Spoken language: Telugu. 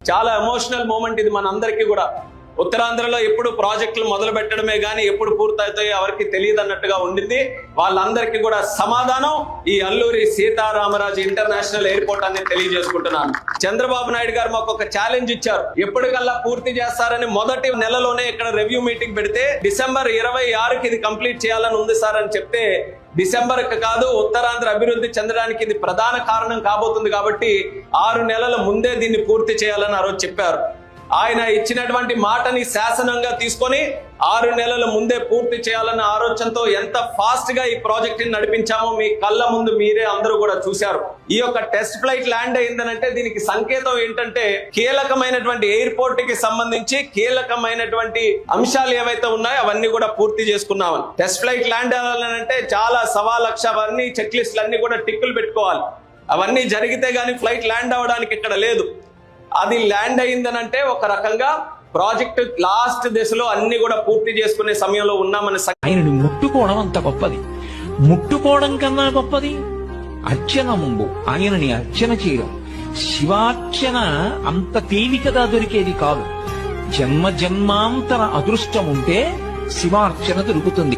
చాలా ఎమోషనల్ మూమెంట్ ఇది మనందరికీ కూడా. ఉత్తరాంధ్రలో ఎప్పుడు ప్రాజెక్టులు మొదలు పెట్టడమే గానీ ఎప్పుడు పూర్తవుతాయో ఎవరికి తెలియదు అన్నట్టుగా ఉండింది. వాళ్ళందరికీ కూడా సమాధానం ఈ అల్లూరి సీతారామరాజు ఇంటర్నేషనల్ ఎయిర్పోర్ట్ అని తెలియజేసుకుంటున్నాను. చంద్రబాబు నాయుడు గారు మాకు ఒక ఛాలెంజ్ ఇచ్చారు, ఎప్పటికల్లా పూర్తి చేస్తారని. మొదటి నెలలోనే ఇక్కడ రివ్యూ మీటింగ్ పెడితే డిసెంబర్ 26కి ఇది కంప్లీట్ చేయాలని ఉంది సార్ అని చెప్తే, డిసెంబర్ కాదు ఉత్తరాంధ్ర అభివృద్ధి చెందడానికి ఇది ప్రధాన కారణం కాబోతుంది కాబట్టి 6 నెలల ముందే దీన్ని పూర్తి చేయాలని ఆ రోజు చెప్పారు. ఆయన ఇచ్చినటువంటి మాటని శాసనంగా తీసుకొని 6 నెలల ముందే పూర్తి చేయాలన్న ఆలోచనతో ఎంత ఫాస్ట్ గా ఈ ప్రాజెక్ట్ ని నడిపించామో మీ కళ్ళ ముందు మీరే అందరూ కూడా చూశారు. ఈ యొక్క టెస్ట్ ఫ్లైట్ ల్యాండ్ అయిందనంటే దీనికి సంకేతం ఏంటంటే కీలకమైనటువంటి ఎయిర్పోర్ట్ కి సంబంధించి కీలకమైనటువంటి అంశాలు ఏవైతే ఉన్నాయో అవన్నీ కూడా పూర్తి చేసుకున్నామని. టెస్ట్ ఫ్లైట్ ల్యాండ్ అవ్వాలంటే చాలా 1,00,000 అవన్నీ చెక్ లిస్టులు అన్ని కూడా టిక్కులు పెట్టుకోవాలి. అవన్నీ జరిగితే గానీ ఫ్లైట్ ల్యాండ్ అవ్వడానికి ఇక్కడ లేదు. అది ల్యాండ్ అయిందనంటే ఒక రకంగా ప్రాజెక్ట్ లాస్ట్ దశలో అన్ని కూడా పూర్తి చేసుకునే సమయంలో ఉన్నామని. ఆయనని ముట్టుకోవడం అంత గొప్పది. ముట్టుకోవడం కన్నా గొప్పది అర్చన. ముందు ఆయనని అర్చన చేయడం. శివార్చన అంత తేలికగా దొరికేది కాదు. జన్మ జన్మాంతర అదృష్టం ఉంటే శివార్చన దొరుకుతుంది.